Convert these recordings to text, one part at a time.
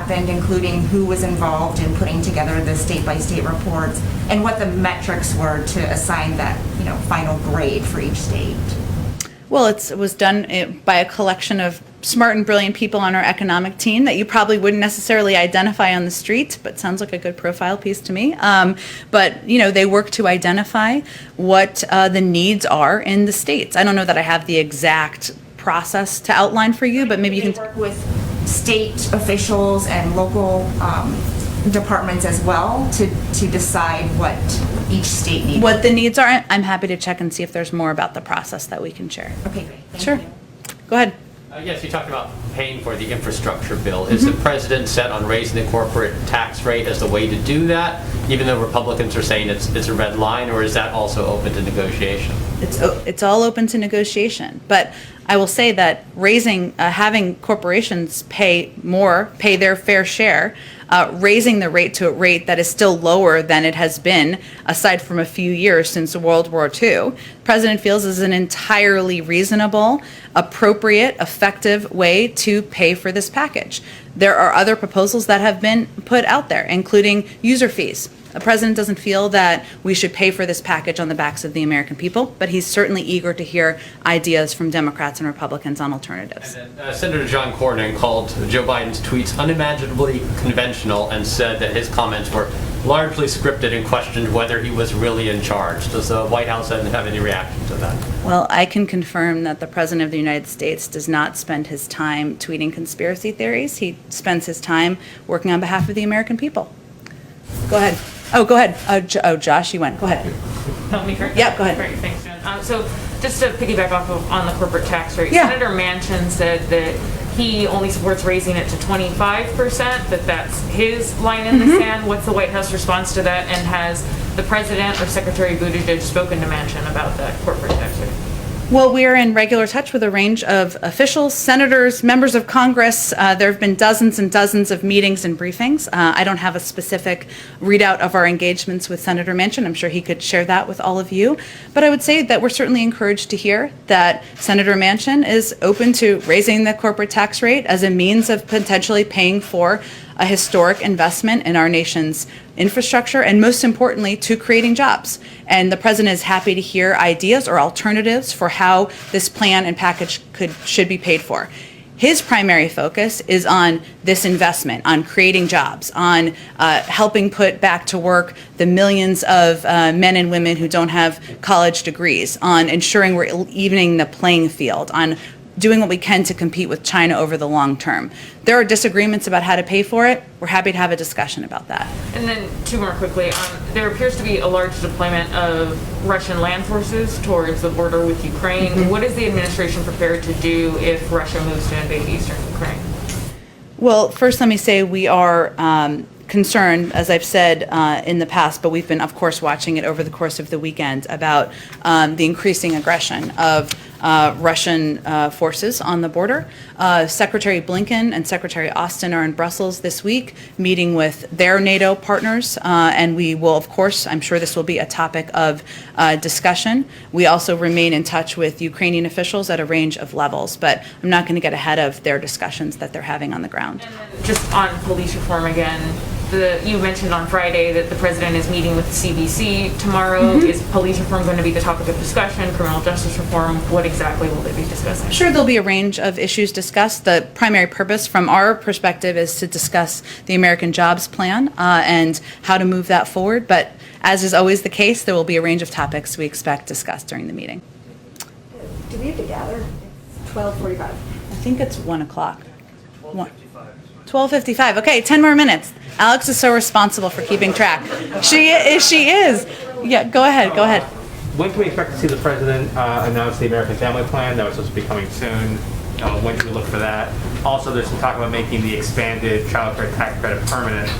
happened, including who was involved in putting together the state-by-state reports, and what the metrics were to assign that, final grade for each state? Well, it was done by a collection of smart and brilliant people on our economic team that you probably wouldn't necessarily identify on the street, but sounds like a good profile piece to me. But they work to identify what the needs are in the states. I don't know that I have the exact process to outline for you, but maybe you can work with state officials and local departments as well to decide what each state needs. What the needs are. I'm happy to check and see if there's more about the process that we can share. Okay, great. Thank Sure. you. Go ahead. Yes, you talked about paying for the infrastructure bill. Is the president set on raising the corporate tax rate as the way to do that, even though Republicans are saying it's a red line, or is that also open to negotiation? It's all open to negotiation, but I will say that having corporations pay their fair share, raising the rate to a rate that is still lower than it has been, aside from a few years since World War II, the President feels is an entirely reasonable, appropriate, effective way to pay for this package. There are other proposals that have been put out there, including user fees. The President doesn't feel that we should pay for this package on the backs of the American people, but he's certainly eager to hear ideas from Democrats and Republicans on alternatives. And then, Senator John Cornyn called Joe Biden's tweets unimaginably conventional and said that his comments were largely scripted and questioned whether he was really in charge. Does the White House have any reaction to that? Well, I can confirm that the President of the United States does not spend his time tweeting conspiracy theories. He spends his time working on behalf of the American people. Go ahead. Oh, go ahead. Josh, you went. Go ahead. Help me correct? Yep, go ahead. Great, thanks, Jen. So just to piggyback off on the corporate tax rate, Yeah. Senator Manchin said that he only supports raising it to 25%, that's his line in the sand. What's the White House response to that? And has the President or Secretary Buttigieg spoken to Manchin about that corporate tax rate? Well, we are in regular touch with a range of officials, senators, members of Congress. There have been dozens and dozens of meetings and briefings. I don't have a specific readout of our engagements with Senator Manchin. I'm sure he could share that with all of you. But I would say that we're certainly encouraged to hear that Senator Manchin is open to raising the corporate tax rate as a means of potentially paying for a historic investment in our nation's infrastructure, and most importantly, to creating jobs. And the President is happy to hear ideas or alternatives for how this plan and package should be paid for. His primary focus is on this investment, on creating jobs, on helping put back to work the millions of men and women who don't have college degrees, on ensuring we're evening the playing field, on doing what we can to compete with China over the long term. There are disagreements about how to pay for it. We're happy to have a discussion about that. And then two more quickly. There appears to be a large deployment of Russian land forces towards the border with Ukraine. What is the administration prepared to do if Russia moves to invade eastern Ukraine? Well, first let me say we are concerned, as I've said in the past, but we've been, of course, watching it over the course of the weekend about the increasing aggression of Russian forces on the border. Secretary Blinken and Secretary Austin are in Brussels this week meeting with their NATO partners, and we will, of course, I'm sure this will be a topic of discussion. We also remain in touch with Ukrainian officials at a range of levels, but I'm not going to get ahead of their discussions that they're having on the ground. And then just on police reform again, you mentioned on Friday that the President is meeting with the CBC tomorrow. Is police reform going to be the topic of discussion, criminal justice reform? What exactly will they be discussing? Sure, there'll be a range of issues discussed. The primary purpose from our perspective is to discuss the American Jobs Plan and how to move that forward. But as is always the case, there will be a range of topics we expect discussed during the meeting. Do we have to gather? It's 12:45. I think it's 1 o'clock. 12:55. Okay, 10 more minutes. Alex is so responsible for keeping track. She is. Yeah, go ahead. When can we expect to see the President announce the American Family Plan that was supposed to be coming soon? When can we look for that? Also, there's some talk about making the expanded child care tax credit permanent.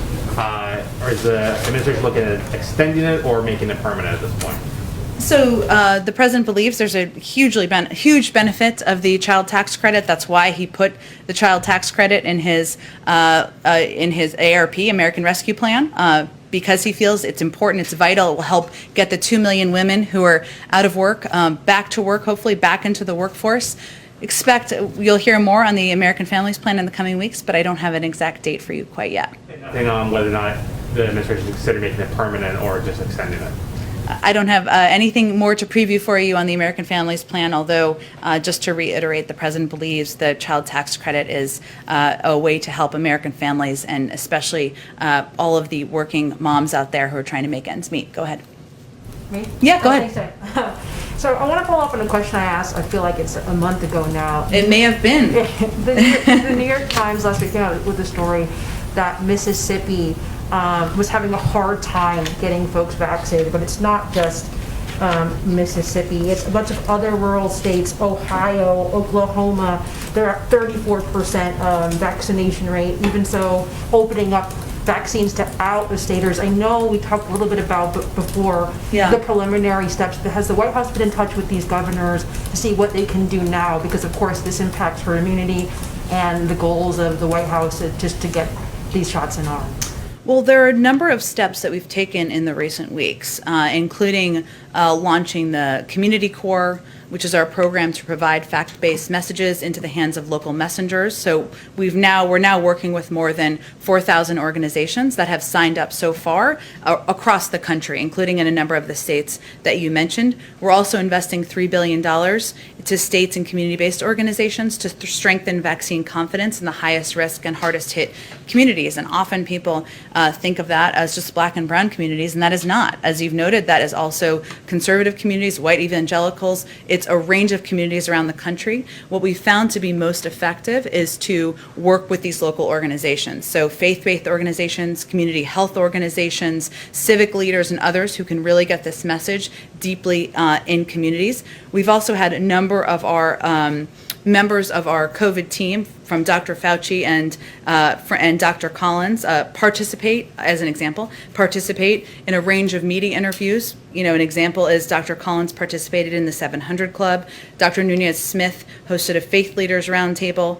Or is the administration looking at extending it or making it permanent at this point? So the President believes there's a huge benefit of the child tax credit. That's why he put the child tax credit in his ARP, American Rescue Plan, because he feels it's important, it's vital. It will help get the 2 million women who are out of work back to work, hopefully back into the workforce. Expect you'll hear more on the American Families Plan in the coming weeks, but I don't have an exact date for you quite yet. Nothing on whether or not the administration is considering making it permanent or just extending it. I don't have anything more to preview for you on the American Families Plan, although just to reiterate, the President believes the child tax credit is a way to help American families and especially all of the working moms out there who are trying to make ends meet. Go ahead. Me? Yeah, go ahead. ahead. So I want to follow up on a question I asked, I feel like it's a month ago now. It may have been. The New York Times last week came out with the story that Mississippi was having a hard time getting folks vaccinated, but it's not just Mississippi. It's a bunch of other rural states, Ohio, Oklahoma. They're at 34% vaccination rate. Even so, opening up vaccines to out-of-staters. I know we talked a little bit about before the preliminary steps. Has the White House been in touch with these governors to see what they can do now? Because of course this impacts herd immunity and the goals of the White House just to get these shots in arm. Well, there are a number of steps that we've taken in the recent weeks, including launching the Community Corps, which is our program to provide fact-based messages into the hands of local messengers. So we're now working with more than 4,000 organizations that have signed up so far across the country, including in a number of the states that you mentioned. We're also investing $3 billion to states and community-based organizations to strengthen vaccine confidence in the highest risk and hardest hit communities. And often people think of that as just Black and brown communities, and that is not. As you've noted, that is also conservative communities, white evangelicals. It's a range of communities around the country. What we found to be most effective is to work with these local organizations. So faith-based organizations, community health organizations, civic leaders, and others who can really get this message deeply in communities. We've also had a number of our members of our COVID team, from Dr. Fauci and Dr. Collins, participate in a range of media interviews. You know, an example is Dr. Collins participated in the 700 Club. Dr. Nunez-Smith hosted a faith leaders roundtable.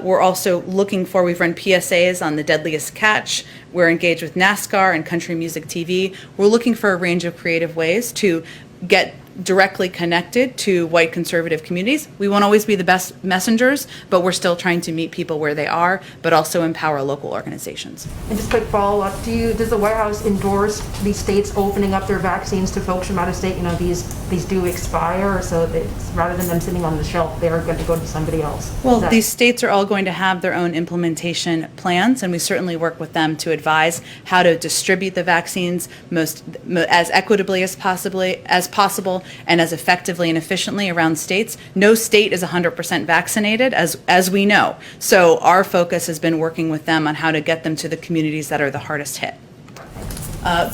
We're also we've run PSAs on the deadliest catch. We're engaged with NASCAR and Country Music TV. We're looking for a range of creative ways to get directly connected to white conservative communities. We won't always be the best messengers, but we're still trying to meet people where they are, but also empower local organizations. And just quick follow-up, does the White House endorse these states opening up their vaccines to folks from out of state? You know, these do expire, so rather than them sitting on the shelf, they're going to go to somebody else. Well, these states are all going to have their own implementation plans, and we certainly work with them to advise how to distribute the vaccines as equitably as possible and as effectively and efficiently around states. No state is 100% vaccinated, as we know. So our focus has been working with them on how to get them to the communities that are the hardest hit.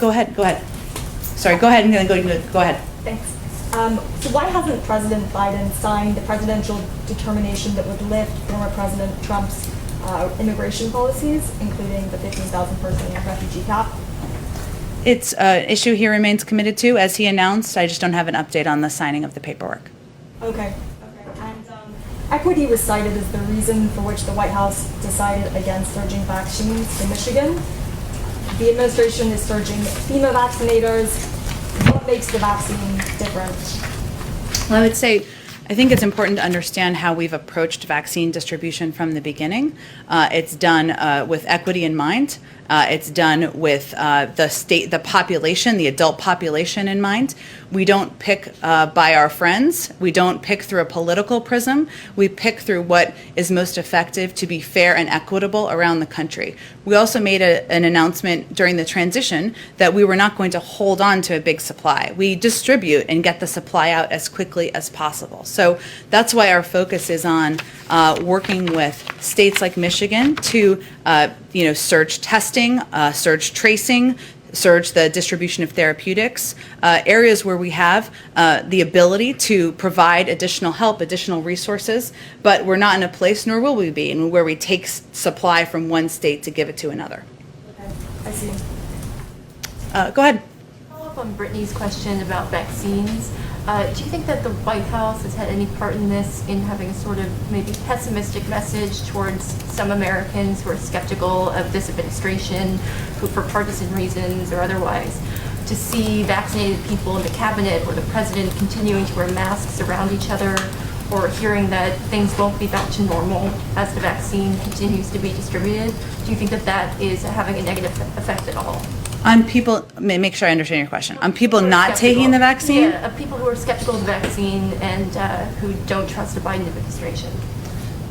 Go ahead. Sorry, go ahead. Go ahead. Thanks. So why hasn't President Biden signed the presidential determination that would lift former President Trump's immigration policies, including the 15,000 person refugee cap? It's an issue he remains committed to, as he announced. I just don't have an update on the signing of the paperwork. Okay. And equity was cited as the reason for which the White House decided against surging vaccines in Michigan. The administration is surging FEMA vaccinators. What makes the vaccine different? Well, I would say, I think it's important to understand how we've approached vaccine distribution from the beginning. It's done with equity in mind. It's done with the population, the adult population in mind. We don't pick by our friends. We don't pick through a political prism. We pick through what is most effective to be fair and equitable around the country. We also made an announcement during the transition that we were not going to hold on to a big supply. We distribute and get the supply out as quickly as possible. So that's why our focus is on working with states like Michigan to surge testing, surge tracing, surge the distribution of therapeutics, areas where we have the ability to provide additional help, additional resources, but we're not in a place, nor will we be, where we take supply from one state to give it to another. Okay, I see. Go ahead. Follow up on Brittany's question about vaccines. Do you think that the White House has had any part in this, in having a sort of maybe pessimistic message towards some Americans who are skeptical of this administration, who for partisan reasons or otherwise, to see vaccinated people in the cabinet or the president continuing to wear masks around each other or hearing that things won't be back to normal as the vaccine continues to be distributed? Do you think that that is having a negative effect at all? On people, make sure I understand your question. On people Who are not taking the vaccine? Yeah, of people who are skeptical of the vaccine and who don't trust the Biden administration.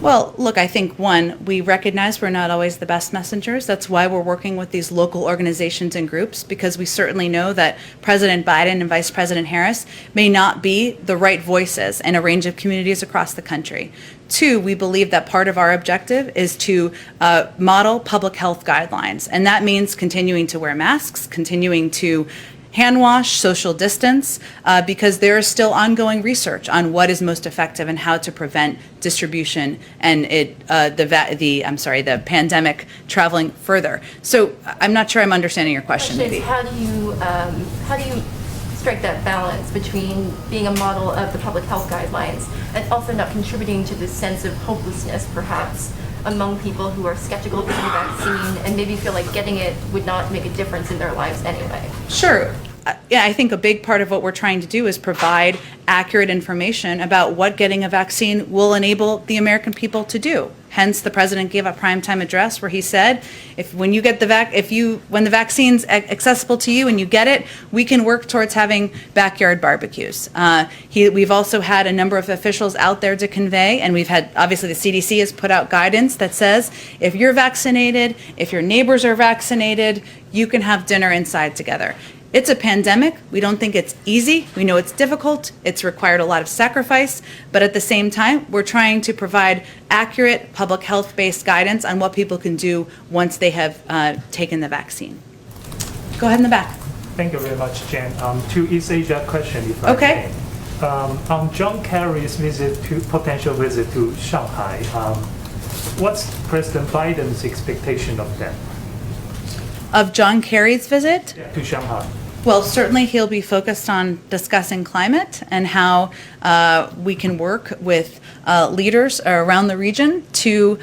Well, look, I think, one, we recognize we're not always the best messengers. That's why we're working with these local organizations and groups, because we certainly know that President Biden and Vice President Harris may not be the right voices in a range of communities across the country. Two, we believe that part of our objective is to model public health guidelines, and that means continuing to wear masks, continuing to hand wash, social distance, because there is still ongoing research on what is most effective and how to prevent distribution and the pandemic traveling further. So I'm not sure I'm understanding your question. Maybe. How do you strike that balance between being a model of the public health guidelines and also not contributing to this sense of hopelessness, perhaps, among people who are skeptical of the vaccine and maybe feel like getting it would not make a difference in their lives anyway? Sure. Yeah, I think a big part of what we're trying to do is provide accurate information about what getting a vaccine will enable the American people to do. Hence, the president gave a primetime address where he said, when the vaccine's accessible to you and you get it, we can work towards having backyard barbecues. We've also had a number of officials out there to convey, and we've had, obviously, the CDC has put out guidance that says if you're vaccinated, if your neighbors are vaccinated, you can have dinner inside together. It's a pandemic. We don't think it's easy. We know it's difficult. It's required a lot of sacrifice. But at the same time, we're trying to provide accurate public health-based guidance on what people can do once they have taken the vaccine. Go ahead in the back. Thank you very much, Jen. To East Asia question, if I Okay. may. On John Kerry's potential visit to Shanghai, what's President Biden's expectation of that? Of John Kerry's visit? To Shanghai. Well, certainly he'll be focused on discussing climate and how we can work with leaders around the region to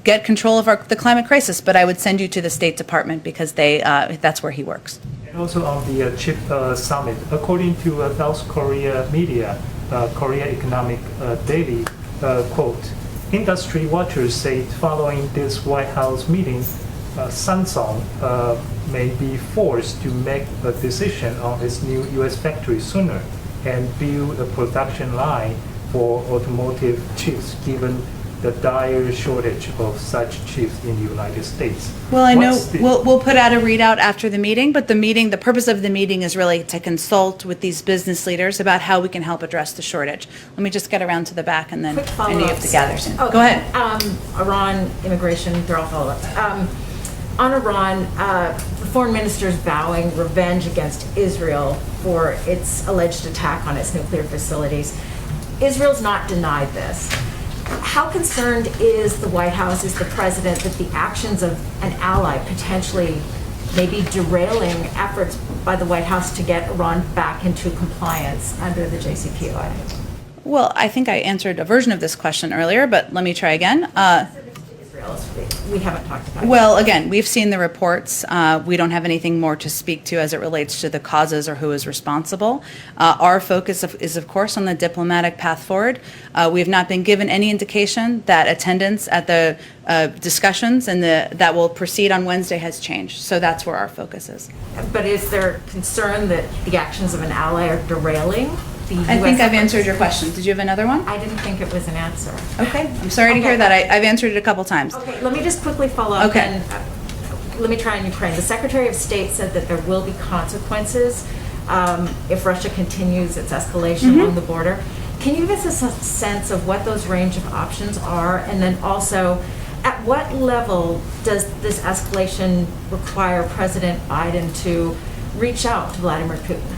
get control of the climate crisis. But I would send you to the State Department because that's where he works. And also on the CHIP summit, according to South Korea media, Korea Economic Daily, quote, industry watchers say following this White House meeting, Samsung may be forced to make a decision on its new U.S. factory sooner and build a production line for automotive chips, given the dire shortage of such chips in the United States. Well, I know we'll put out a readout after the meeting, but the purpose of the meeting is really to consult with these business leaders about how we can help address the shortage. Let me just get around to the back and then Quick I know you have to gather soon. Okay. Go ahead. Iran, immigration, they're all follow-ups. On Iran, the foreign minister is vowing revenge against Israel for its alleged attack on its nuclear facilities. Israel's not denied this. How concerned is the White House, is the president, that the actions of an ally potentially maybe derailing efforts by the White House to get Iran back into compliance under the JCPOA? Well, I think I answered a version of this question earlier, but let me try again. We haven't talked about it. Well, again, we've seen the reports. We don't have anything more to speak to as it relates to the causes or who is responsible. Our focus is, of course, on the diplomatic path forward. We have not been given any indication that attendance at the discussions and that will proceed on Wednesday has changed. So that's where our focus is. But is there concern that the actions of an ally are derailing the U.S. I think I've efforts? answered your question. Did you have another one? I didn't think it was an answer. Okay. I'm sorry to Okay. hear that. I've answered it a couple times. Okay, let me just quickly follow up. Okay. And, let me try in Ukraine. The Secretary of State said that there will be consequences if Russia continues its escalation along the border. Can you give us a sense of what those range of options are? And then also, at what level does this escalation require President Biden to reach out to Vladimir Putin?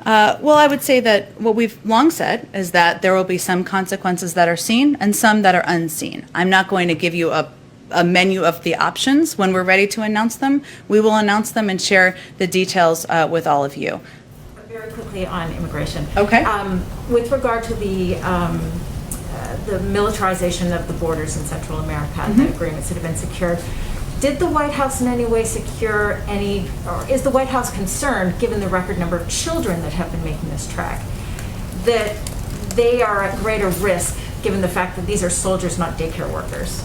Well, I would say that what we've long said is that there will be some consequences that are seen and some that are unseen. I'm not going to give you a menu of the options. When we're ready to announce them, we will announce them and share the details with all of you. Very quickly on immigration. Okay. With regard to the militarization of the borders in Central America, the agreements that have been secured, did the White House in any way secure any, or is the White House concerned, given the record number of children that have been making this trek, that they are at greater risk given the fact that these are soldiers, not daycare workers?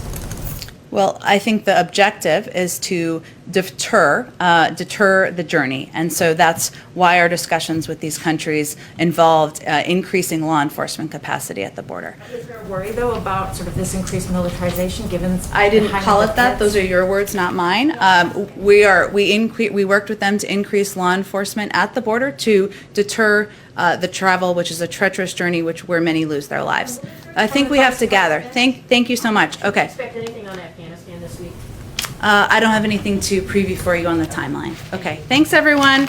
Well, I think the objective is to deter the journey, and so that's why our discussions with these countries involved increasing law enforcement capacity at the border. Is there a worry, though, about sort of this increased militarization given? I didn't the high call number it that. of Those are deaths? your words, not mine. We worked with them to increase law enforcement at the border to deter the travel, which is a treacherous journey, where many lose their lives. I think we have to gather. Thank you so much. Okay. Expect anything on Afghanistan this week? I don't have anything to preview for you on the timeline. Okay. Thanks, everyone.